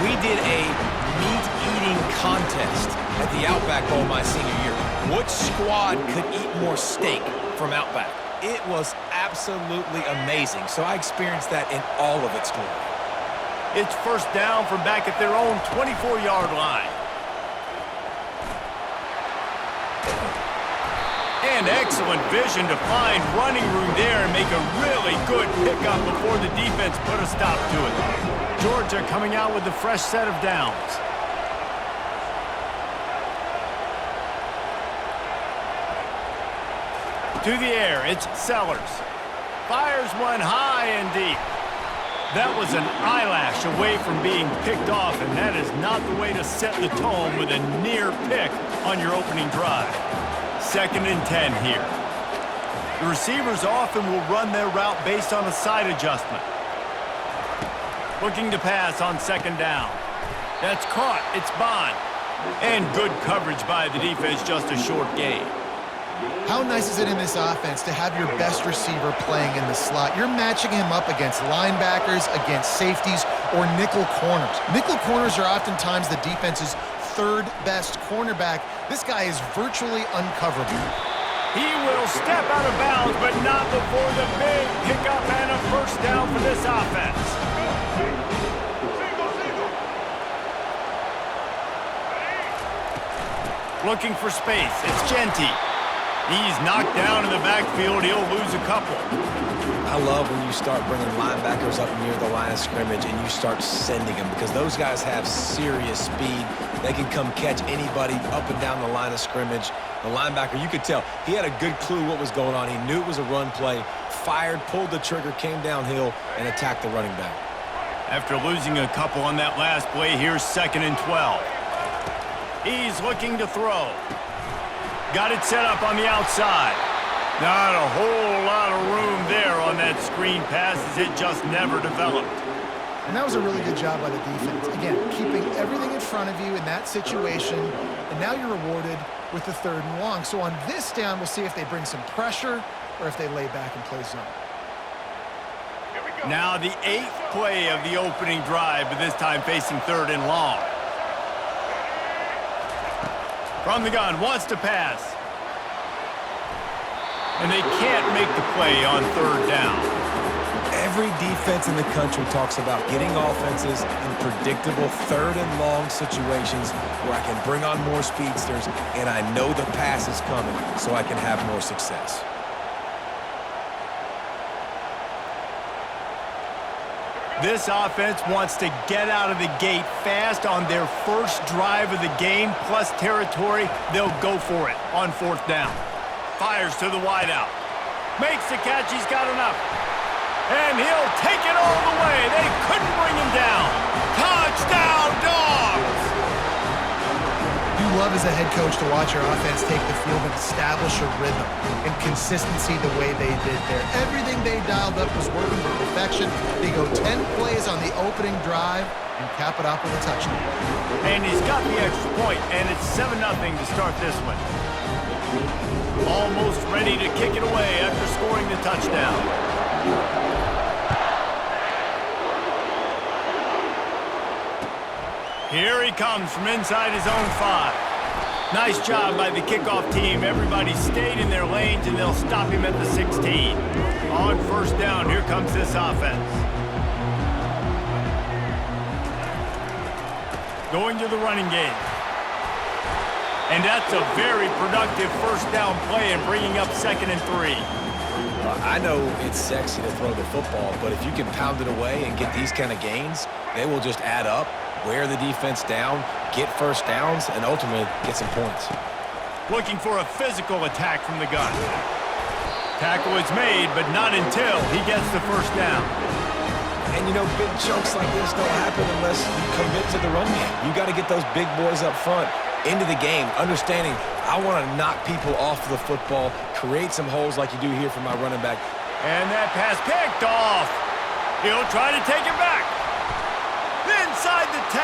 We did a meat-eating contest at the Outback Bowl my senior year. Which squad could eat more steak from Outback? It was absolutely amazing. So I experienced that in all of its glory. It's first down from back at their own 24-yard line. And excellent vision to find running room there and make a really good pickup before the defense put a stop to it. Georgia coming out with a fresh set of downs. To the air, it's Sellers. Fires one high and deep. That was an eyelash away from being picked off, and that is not the way to set the tone with a near pick on your opening drive. 2nd and 10 here. The receivers often will run their route based on a side adjustment. Looking to pass on 2nd down. That's caught. It's Bond. And good coverage by the defense, just a short gain. How nice is it in this offense to have your best receiver playing in the slot? You're matching him up against linebackers, against safeties, or nickel corners. Nickel corners are oftentimes the defense's third best cornerback. This guy is virtually uncoverable. He will step out of bounds, but not before the big pickup and a first down for this offense. Looking for space. It's Genty. He's knocked down in the backfield. He'll lose a couple. I love when you start bringing linebackers up near the line of scrimmage and you start sending them, because those guys have serious speed. They can come catch anybody up and down the line of scrimmage. The linebacker, you could tell, he had a good clue what was going on. He knew it was a run play, fired, pulled the trigger, came downhill, and attacked the running back. After losing a couple on that last play, here's 2nd and 12. He's looking to throw. Got it set up on the outside. Not a whole lot of room there on that screen pass, as it just never developed. And that was a really good job by the defense. Again, keeping everything in front of you in that situation, and now you're rewarded with the 3rd and long. So on this down, we'll see if they bring some pressure or if they lay back and play zone. Now the 8th play of the opening drive, but this time facing 3rd and long. From the gun, wants to pass. And they can't make the play on 3rd down. Every defense in the country talks about getting offenses in predictable 3rd and long situations where I can bring on more speedsters and I know the pass is coming so I can have more success. This offense wants to get out of the gate fast on their first drive of the game, plus territory. They'll go for it on 4th down. Fires to the wideout. Makes the catch. He's got enough. And he'll take it all the way. They couldn't bring him down. Touchdown, Dogs! You love as a head coach to watch your offense take the field and establish a rhythm and consistency the way they did there. Everything they dialed up was working to perfection. They go 10 plays on the opening drive and cap it off with a touchdown. And he's got the extra point, and it's 7-0 to start this one. Almost ready to kick it away after scoring the touchdown. Here he comes from inside his own 5. Nice job by the kickoff team. Everybody stayed in their lanes, and they'll stop him at the 16. On 1st down, here comes this offense. Going to the running game. And that's a very productive 1st down play and bringing up 2nd and 3. I know it's sexy to throw the football, but if you can pound it away and get these kind of gains, they will just add up, wear the defense down, get 1st downs, and ultimately get some points. Looking for a physical attack from the gun. Tackle is made, but not until he gets the 1st down. And, you know, big chunks like this don't happen unless you commit to the run game. You got to get those big boys up front into the game, understanding I want to knock people off the football, create some holes like you do here for my running back. And that pass picked off. He'll try to take it back. Inside the 10.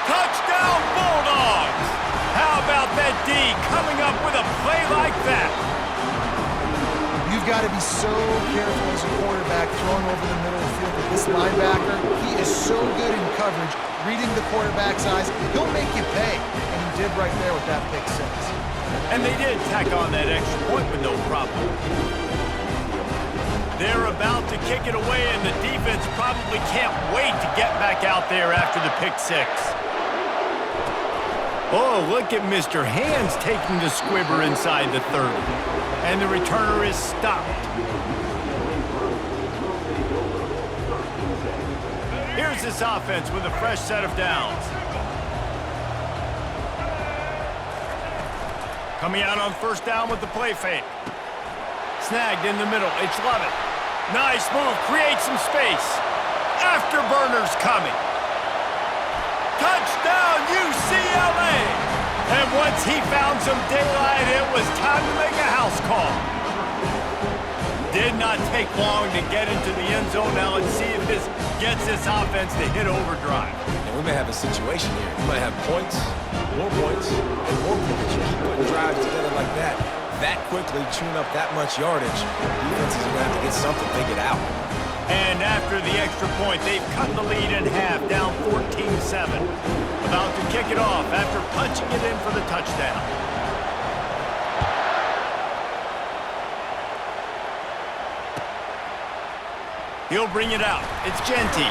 Touchdown, Bulldogs. How about that D coming up with a play like that? You've You've got to be so careful as a quarterback throwing over the middle of the field with this linebacker. He is so good in coverage, reading the quarterback's eyes. He'll make you pay, and he did right there with that pick six. And they did tack on that extra point with no problem. They're about to kick it away, and the defense probably can't wait to get back out there after the pick six. Oh, look at Mr. Hands taking the squibber inside the 30. And the returner is stopped. Here's this offense with a fresh set of downs. Coming out on first down with the play fake. Snagged in the middle. It's Lovett. Nice move. Creates some space. Afterburners coming. Touchdown, UCLA! And once he found some daylight, it was time to make a house call. Did not take long to get into the end zone. Now let's see if this gets this offense to hit overdrive. And we may have a situation here. You might have points, and more points. You keep putting drives together like that quickly, tune up that much yardage, defense is going to have to get something figured out. And after the extra point, they've cut the lead in half, down 14-7. About to kick it off after punching it in for the touchdown. He'll bring it out. It's Genty.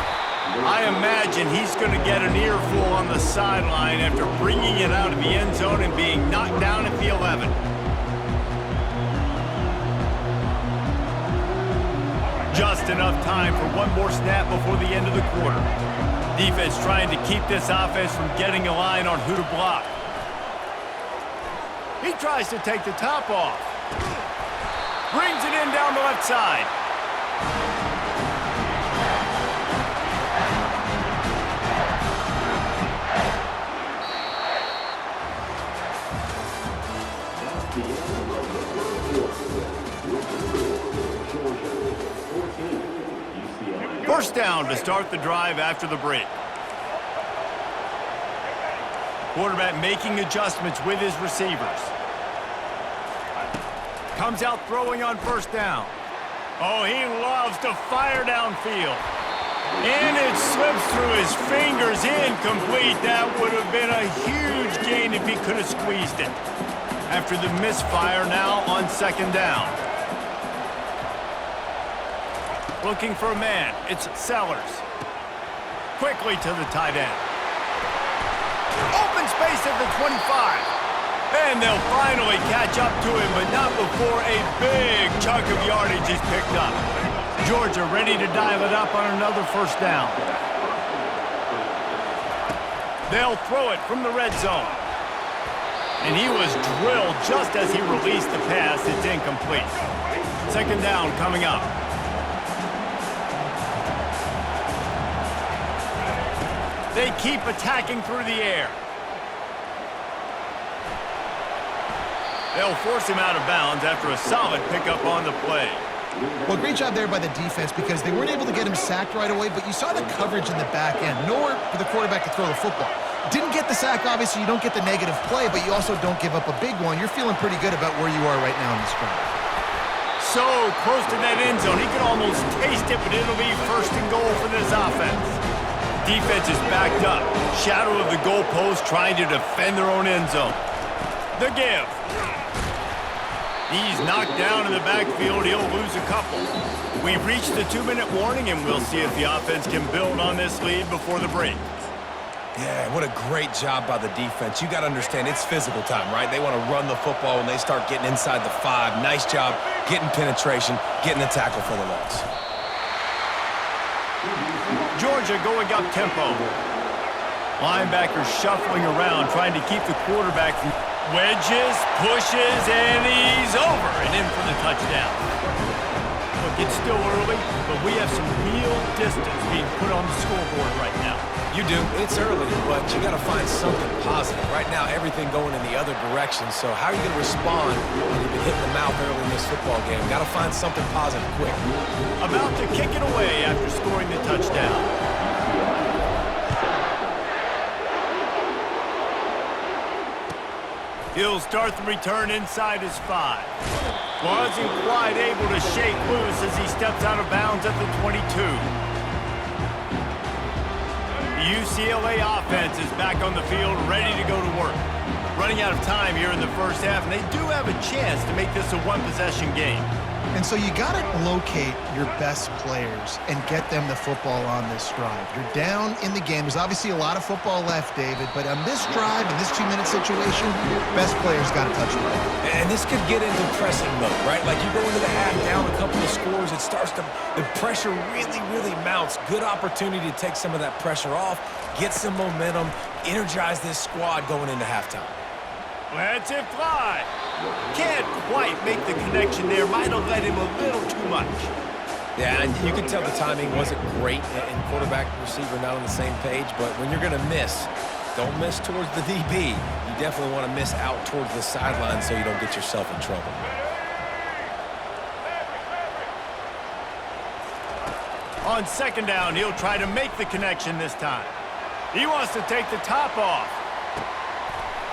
I imagine he's going to get an earful on the sideline after bringing it out of the end zone and being knocked down at the 11. Just enough time for one more snap before the end of the quarter. Defense trying to keep this offense from getting a line on who to block. He tries to take the top off. Brings it in down the left side. First down to start the drive after the break. Quarterback making adjustments with his receivers. Comes out throwing on first down. Oh, he loves to fire downfield. And it slips through his fingers, incomplete. That would have been a huge gain if he could have squeezed it. After the misfire, now on second down. Looking for a man. It's Sellers. Quickly to the tight end. Open space at the 25. And they'll finally catch up to him, but not before a big chunk of yardage is picked up. Georgia ready to dial it up on another first down. They'll throw it from the red zone. And he was drilled just as he released the pass. It's incomplete. Second down coming up. They keep attacking through the air. They'll force him out of bounds after a solid pickup on the play. Well, great job there by the defense because they weren't able to get him sacked right away, but you saw the coverage in the back end. Nowhere for the quarterback to throw the football. Didn't get the sack, obviously. You don't get the negative play, but you also don't give up a big one. You're feeling pretty good about where you are right now in this drive. So close to that end zone. He can almost taste it, but it'll be first and goal for this offense. Defense is backed up. Shadow of the goalpost trying to defend their own end zone. The give. He's knocked down in the backfield. He'll lose a couple. We've reached the 2-minute warning, and we'll see if the offense can build on this lead before the break. Yeah, what a great job by the defense. You got to understand, it's physical time, right? They want to run the football when they start getting inside the 5. Nice job getting penetration, getting the tackle for the loss. Georgia going up tempo. Linebackers shuffling around, trying to keep the quarterback from wedges, pushes, and he's over and in for the touchdown. Look, it's still early, but we have some real distance being put on the scoreboard right now. You do. It's early, but you got to find something positive. Right now, everything going in the other direction. So how are you going to respond when you've been hit in the mouth early in this football game? Got to find something positive quick. About to kick it away after scoring the touchdown. He'll start the return inside his 5. Wasn't quite able to shake loose as he steps out of bounds at the 22. The UCLA offense is back on the field, ready to go to work. Running out of time here in the first half, and they do have a chance to make this a one-possession game. And so you got to locate your best players and get them the football on this drive. You're down in the game. There's obviously a lot of football left, David, but on this drive, in this 2-minute situation, best players got to touch the ball. And this could get into pressing mode, right? Like you go into the half down a couple of scores, it starts to, the pressure really, really mounts. Good opportunity to take some of that pressure off, get some momentum, energize this squad going into halftime. Lets it fly. Can't quite make the connection there. Might have let him a little too much. Yeah, and you can tell the timing wasn't great, and quarterback and receiver not on the same page, but when you're going to miss, don't miss towards the DB. You definitely want to miss out towards the sideline so you don't get yourself in trouble. On second down, he'll try to make the connection this time. He wants to take the top off.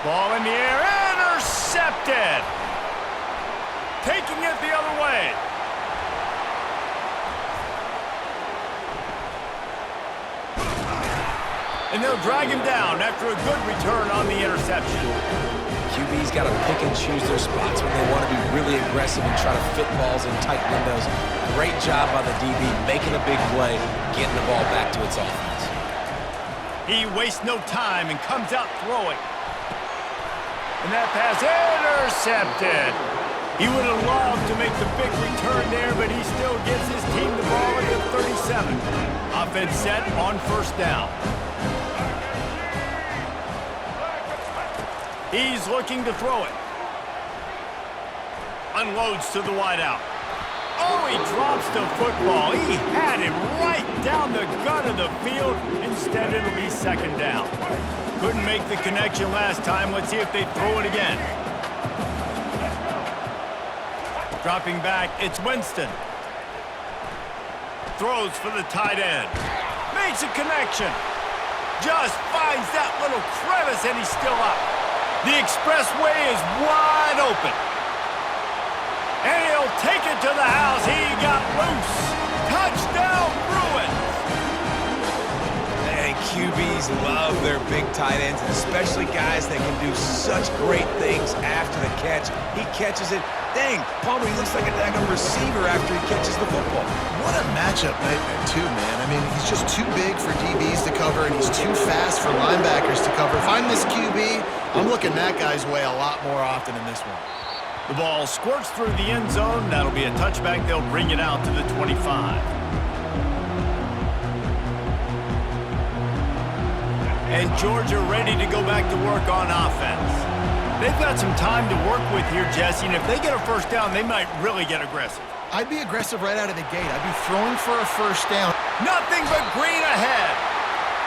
Ball in the air, intercepted! Taking it the other way. And they'll drag him down after a good return on the interception. QB's got to pick and choose their spots when they want to be really aggressive and try to fit balls in tight windows. Great job by the DB, making a big play, getting the ball back to its offense. He wastes no time and comes out throwing. And that pass intercepted. He would have loved to make the big return there, but he still gives his team the ball at the 37. Offense set on first down. He's looking to throw it. Unloads to the wideout. Oh, he drops the football. He had it right down the gut of the field. Instead, it'll be second down. Couldn't make the connection last time. Let's see if they throw it again. Dropping back, it's Winston. Throws for the tight end. Makes a connection. Just finds that little crevice, and he's still up. The expressway is wide open. And he'll take it to the house. He got loose. Touchdown, Bruins. And QBs love their big tight ends, especially guys that can do such great things after the catch. He catches it. Dang, Palmer, he looks like a daggone receiver after he catches the football. What a matchup nightmare, too, man. I mean, he's just too big for DBs to cover, and he's too fast for linebackers to cover. If I'm this QB, I'm looking that guy's way a lot more often in this one. The ball squirts through the end zone. That'll be a touchback. They'll bring it out to the 25. And Georgia ready to go back to work on offense. They've got some time to work with here, Jesse, and if they get a first down, they might really get aggressive. I'd be aggressive right out of the gate. I'd be throwing for a first down. Nothing but green ahead.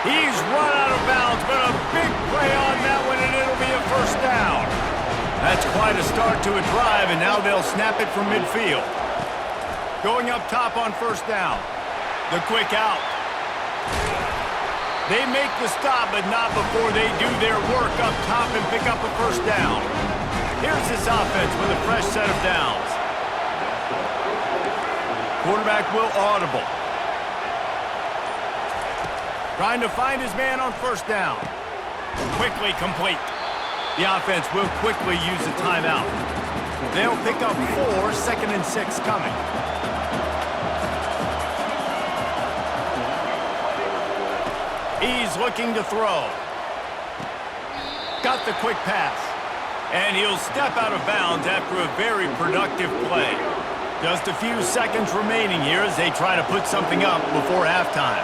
He's run out of bounds, but a big play on that one, and it'll be a first down. That's quite a start to a drive, and now they'll snap it from midfield. Going up top on first down. The quick out. They make the stop, but not before they do their work up top and pick up a first down. Here's this offense with a fresh set of downs. Quarterback will audible. Trying to find his man on first down. Quickly complete. The offense will quickly use a timeout. They'll pick up 4, 2nd and 6 coming. He's looking to throw. Got the quick pass. And he'll step out of bounds after a very productive play. Just a few seconds remaining here as they try to put something up before halftime.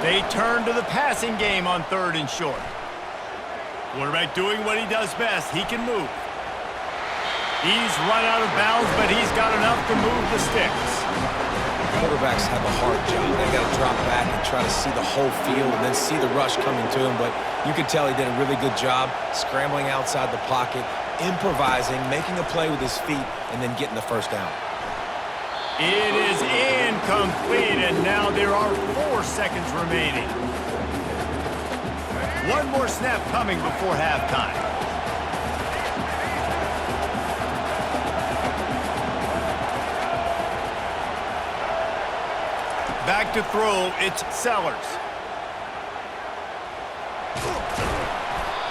They turn to the passing game on 3rd and short. Quarterback doing what he does best. He can move. He's run out of bounds, but he's got enough to move the sticks. Quarterbacks have a hard job. They got to drop back and try to see the whole field and then see the rush coming to him. But you can tell he did a really good job scrambling outside the pocket, improvising, making a play with his feet, and then getting the first down. It is incomplete, and now there are 4 seconds remaining. One more snap coming before halftime. Back to throw, it's Sellers.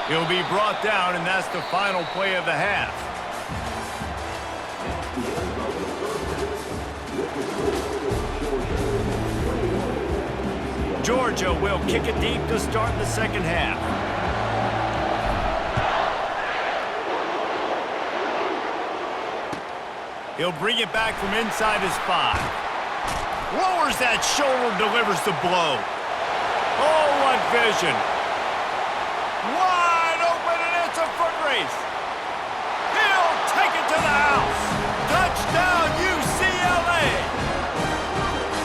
He'll be brought down, and that's the final play of the half. Georgia will kick it deep to start the second half. He'll bring it back from inside his 5. Lowers that shoulder, delivers the blow. Oh, what vision. Wide open, and it's a foot race. He'll take it to the house. Touchdown, UCLA.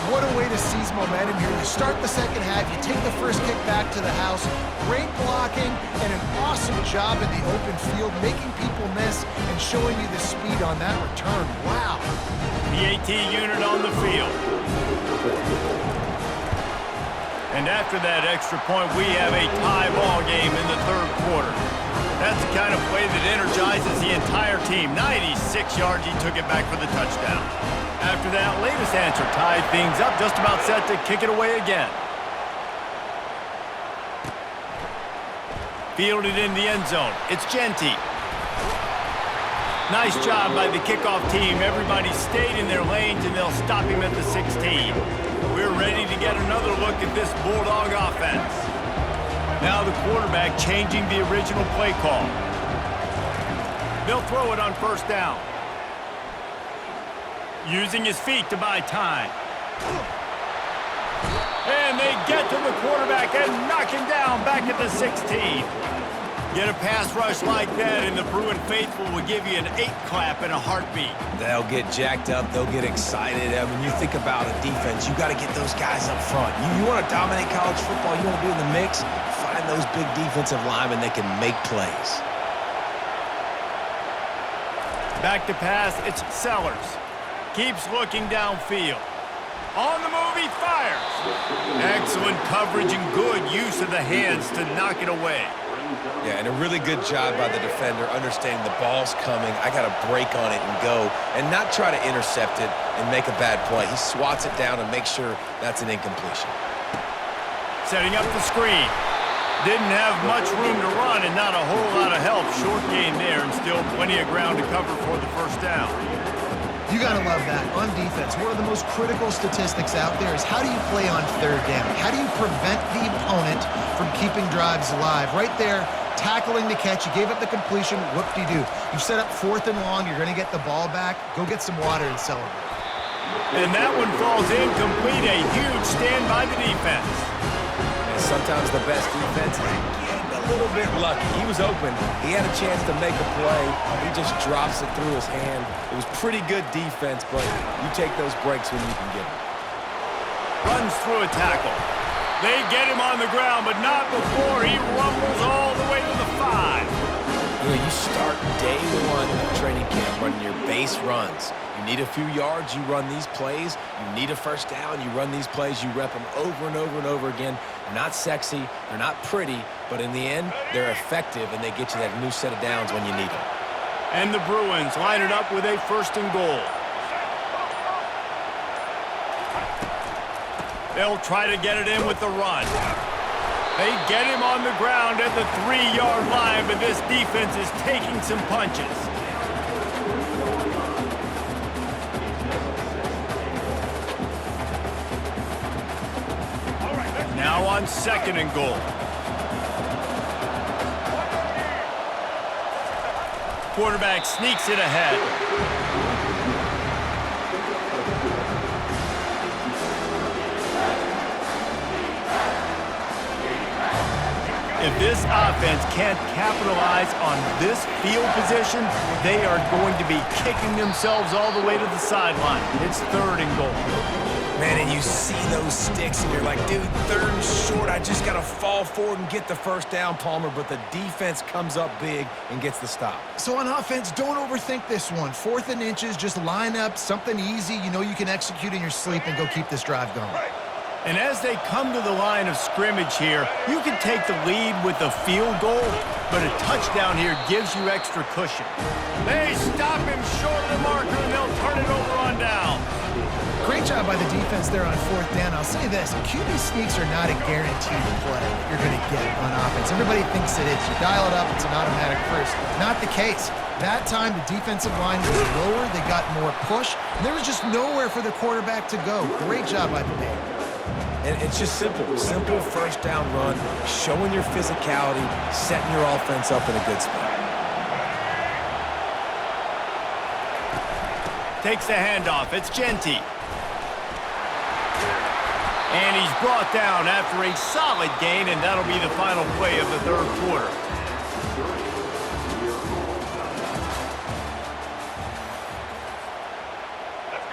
What a way to seize momentum here. You start the second half, you take the first kick back to the house. Great blocking and an awesome job in the open field, making people miss and showing you the speed on that return. Wow. The AT unit on the field. And after that extra point, we have a tie ball game in the third quarter. That's the kind of play that energizes the entire team. 96 yards, he took it back for the touchdown. After that latest answer tied things up, just about set to kick it away again. Fielded in the end zone. It's Genty. Nice job by the kickoff team. Everybody stayed in their lanes, and they'll stop him at the 16. We're ready to get another look at this Bulldog offense. Now the quarterback changing the original play call. They'll throw it on first down. Using his feet to buy time. And they get to the quarterback and knock him down back at the 16. Get a pass rush like that, and the Bruin faithful will give you an 8-clap in a heartbeat. They'll get jacked up. They'll get excited. I mean, you think about a defense, you got to get those guys up front. You want to dominate college football, you want to be in the mix, find those big defensive linemen that can make plays. Back to pass, it's Sellers. Keeps looking downfield. On the move, he fires. Excellent coverage and good use of the hands to knock it away. Yeah, and a really good job by the defender understanding the ball's coming. I got to break on it and go, and not try to intercept it and make a bad play. He swats it down and makes sure that's an incompletion. Setting up the screen. Didn't have much room to run and not a whole lot of help. Short gain there and still plenty of ground to cover for the first down. You got to love that. On defense, one of the most critical statistics out there is how do you play on third down? How do you prevent the opponent from keeping drives alive? Right there, tackling the catch. You gave up the completion. Whoop-de-doo. You set up 4th and long. You're going to get the ball back. Go get some water and celebrate. And that one falls incomplete. A huge stand by the defense. And sometimes the best defense is getting a little bit lucky. He was open. He had a chance to make a play. He just drops it through his hand. It was pretty good defense, but you take those breaks when you can get them. Runs through a tackle. They get him on the ground, but not before he rumbles all the way to the 5. You know, you start day one of training camp running your base runs. You need a few yards, you run these plays. You need a first down, you run these plays. You rep them over and over and over again. They're not sexy, they're not pretty, but in the end, they're effective, and they get you that new set of downs when you need them. And the Bruins line it up with a 1st and goal. They'll try to get it in with the run. They get him on the ground at the 3-yard line, but this defense is taking some punches. Now on 2nd and goal. Quarterback sneaks it ahead. If this offense can't capitalize on this field position, they are going to be kicking themselves all the way to the sideline. It's 3rd and goal. Man, and you see those sticks, and you're like, dude, 3rd and short. I just got to fall forward and get the first down, Palmer. But the defense comes up big and gets the stop. So on offense, don't overthink this one. 4th and inches, just line up something easy. You know you can execute in your sleep and go keep this drive going. And as they come to the line of scrimmage here, you can take the lead with a field goal, but a touchdown here gives you extra cushion. They stop him short of the marker, and they'll turn it over on down. Great job by the defense there on fourth down. I'll say this, QB sneaks are not a guaranteed play that you're going to get on offense. Everybody thinks it is. You dial it up, it's an automatic first. Not the case. That time, the defensive line was lower. They got more push. And there was just nowhere for the quarterback to go. Great job by the team. And it's just simple. Simple first down run, showing your physicality, setting your offense up in a good spot. Takes the handoff. It's Genty. And he's brought down after a solid gain, and that'll be the final play of the third quarter.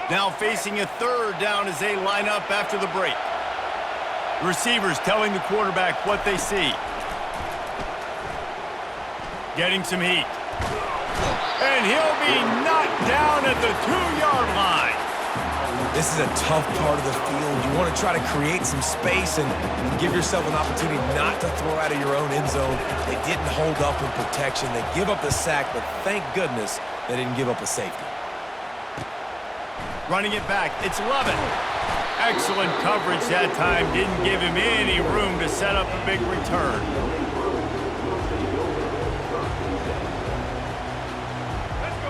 Now facing a third down as they line up after the break. Receivers telling the quarterback what they see. Getting some heat. And he'll be knocked down at the 2-yard line. This is a tough part of the field. You want to try to create some space and give yourself an opportunity not to throw out of your own end zone. They didn't hold up in protection. They give up the sack, but thank goodness they didn't give up a safety. Running it back, it's Lovett. Excellent coverage that time. Didn't give him any room to set up a big return.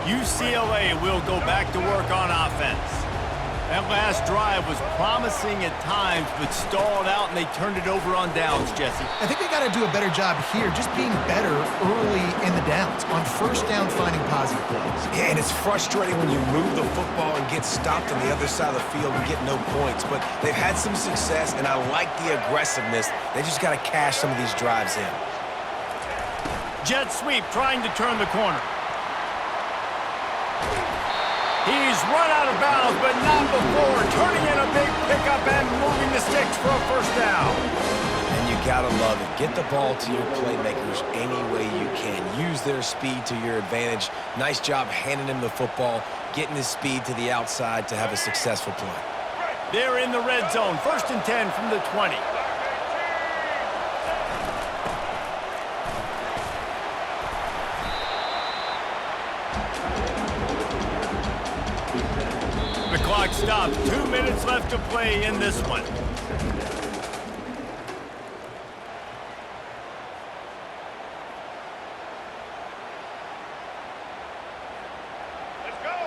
UCLA will go back to work on offense. That last drive was promising at times, but stalled out, and they turned it over on downs, Jesse. I think they got to do a better job here, just being better early in the downs, on first down finding positive plays. Yeah, and it's frustrating when you move the football and get stopped on the other side of the field and get no points. But they've had some success, and I like the aggressiveness. They just got to cash some of these drives in. Jet sweep trying to turn the corner. He's run out of bounds, but not before. Turning in a big pickup and moving the sticks for a first down. And you gotta love it. Get the ball to your playmakers any way you can. Use their speed to your advantage. Nice job handing him the football, getting his speed to the outside to have a successful play. They're in the red zone. 1st and 10 from the 20. The clock stops. 2 minutes left to play in this one.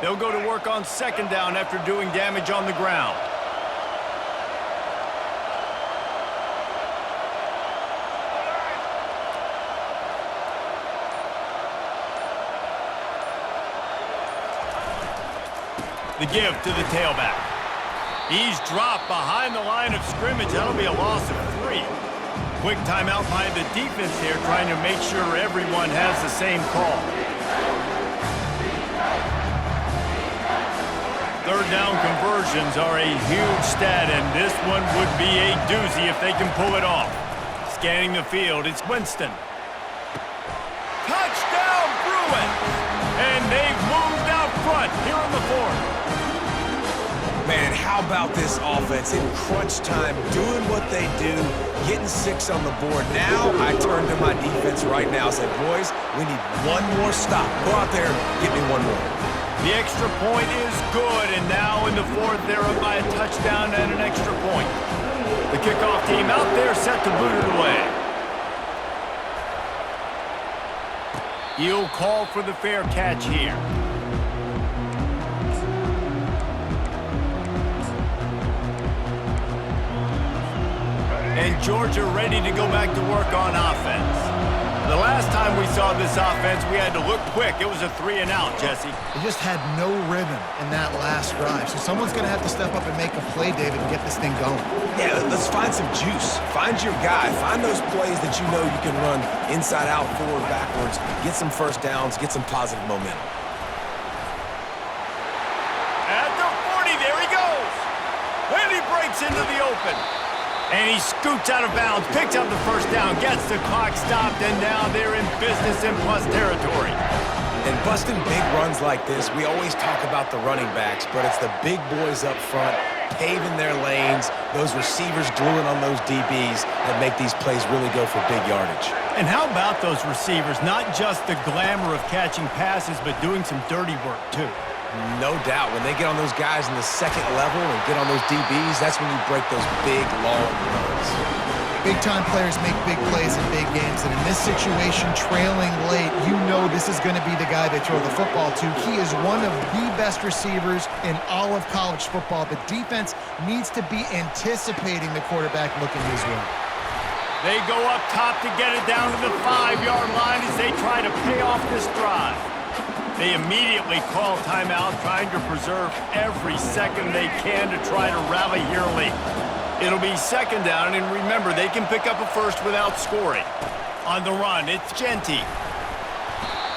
They'll go to work on 2nd down after doing damage on the ground. The give to the tailback. He's dropped behind the line of scrimmage. That'll be a loss of 3. Quick timeout by the defense here, trying to make sure everyone has the same call. 3rd down conversions are a huge stat, and this one would be a doozy if they can pull it off. Scanning the field, it's Winston. Touchdown, Bruins! And they've moved out front here in the 4th. Man, how about this offense in crunch time, doing what they do, getting 6 on the board. Now I turn to my defense right now and say, boys, we need one more stop. Go out there, get me one more. The extra point is good, and now in the 4th, they're up by a touchdown and an extra point. The kickoff team out there set to boot it away. He'll call for the fair catch here. And Georgia ready to go back to work on offense. The last time we saw this offense, we had to look quick. It was a 3-and-out, Jesse. They just had no rhythm in that last drive. So someone's going to have to step up and make a play, David, and get this thing going. Yeah, let's find some juice. Find your guy. Find those plays that you know you can run inside out, forward, backwards. Get some first downs. Get some positive momentum. At the 40, there he goes. And he breaks into the open. And he scoots out of bounds, picks up the first down, gets the clock stopped, and now they're in business in plus territory. And busting big runs like this, we always talk about the running backs, but it's the big boys up front, paving their lanes, those receivers gluing on those DBs that make these plays really go for big yardage. And how about those receivers? Not just the glamour of catching passes, but doing some dirty work, too. No doubt. When they get on those guys in the second level and get on those DBs, that's when you break those big, long runs. Big-time players make big plays in big games, and in this situation, trailing late, you know this is going to be the guy they throw the football to. He is one of the best receivers in all of college football. The defense needs to be anticipating the quarterback looking his way. They go up top to get it down to the 5-yard line as they try to pay off this drive. They immediately call timeout, trying to preserve every second they can to try to rally here late. It'll be second down, and remember, they can pick up a first without scoring. On the run, it's Genty.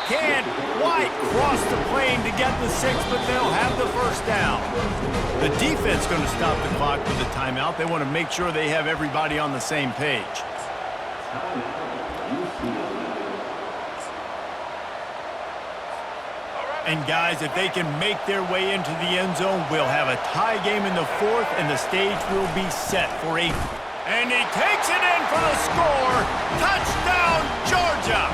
Can't quite cross the plane to get the 6, but they'll have the first down. The defense going to stop the clock with the timeout. They want to make sure they have everybody on the same page. And guys, if they can make their way into the end zone, we'll have a tie game in the 4th, and the stage will be set for 8th. And he takes it in for the score. Touchdown, Georgia!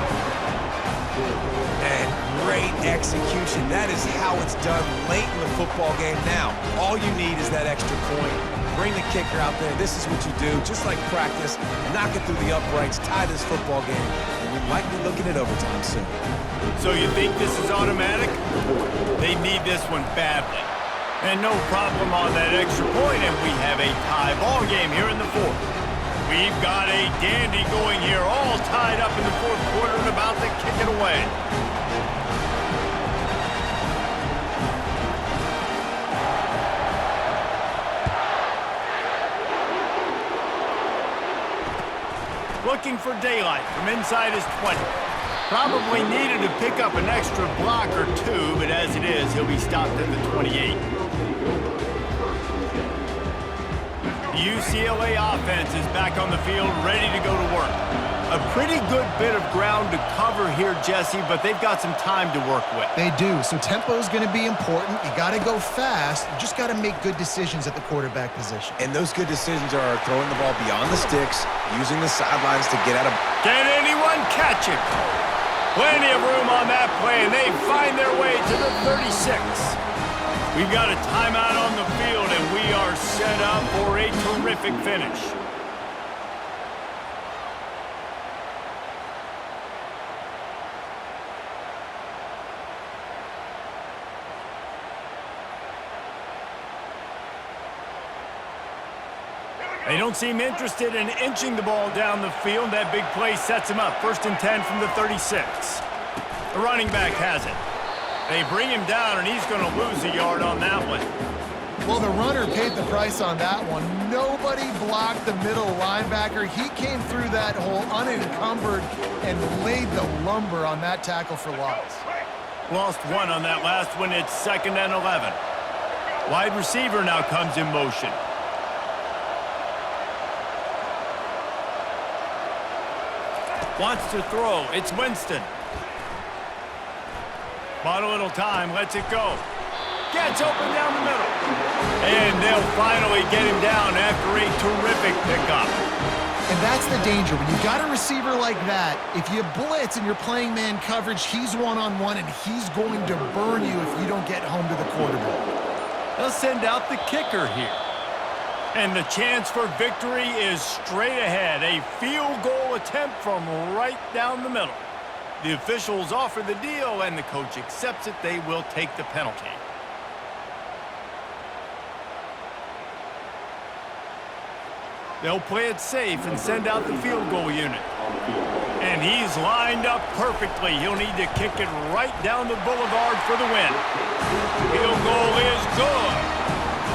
And great execution. That is how it's done late in the football game. Now, all you need is that extra point. Bring the kicker out there. This is what you do, just like practice. Knock it through the uprights, tie this football game, and we might be looking at overtime soon. So you think this is automatic? They need this one badly. And no problem on that extra point, and we have a tie ball game here in the 4th. We've got a dandy going here, all tied up in the 4th quarter and about to kick it away. Looking for daylight from inside his 20. Probably needed to pick up an extra block or 2, but as it is, he'll be stopped at the 28. The UCLA offense is back on the field, ready to go to work. A pretty good bit of ground to cover here, Jesse, but they've got some time to work with. They do, so tempo is going to be important. You got to go fast. You just got to make good decisions at the quarterback position. And those good decisions are throwing the ball beyond the sticks, using the sidelines to get out of... Can anyone catch him? Plenty of room on that play, and they find their way to the 36. We've got a timeout on the field, and we are set up for a terrific finish. They don't seem interested in inching the ball down the field. That big play sets him up. 1st and 10 from the 36. The running back has it. They bring him down, and he's going to lose a yard on that one. Well, the runner paid the price on that one. Nobody blocked the middle linebacker. He came through that hole unencumbered and laid the lumber on that tackle for loss. Lost 1 on that last one. It's 2nd and 11. Wide receiver now comes in motion. Wants to throw. It's Winston. Bought a little time. Lets it go. Gets open down the middle. And they'll finally get him down after a terrific pickup. And that's the danger. When you've got a receiver like that, if you blitz and you're playing man coverage, he's one-on-one, and he's going to burn you if you don't get home to the quarterback. They'll send out the kicker here. And the chance for victory is straight ahead. A field goal attempt from right down the middle. The officials offer the deal, and the coach accepts it. They will take the penalty. They'll play it safe and send out the field goal unit. And he's lined up perfectly. He'll need to kick it right down the boulevard for the win. Field goal is good.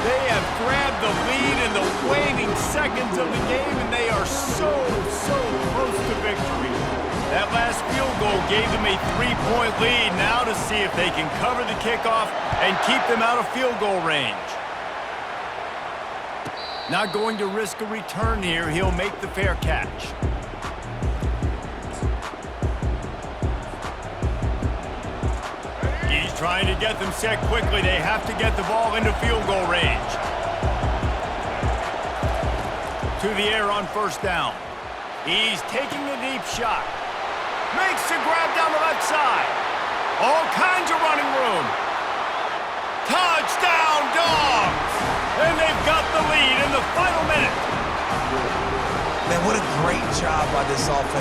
They have grabbed the lead in the waning seconds of the game, and they are so close to victory. That last field goal gave them a 3-point lead. Now to see if they can cover the kickoff and keep them out of field goal range. Not going to risk a return here. He'll make the fair catch. He's trying to get them set quickly. They have to get the ball into field goal range. To the air on 1st down. He's taking the deep shot. Makes the grab down the left side. All kinds of running room. Touchdown, Dogs! And they've got the lead in the final minute. Man, what a great job by this offense.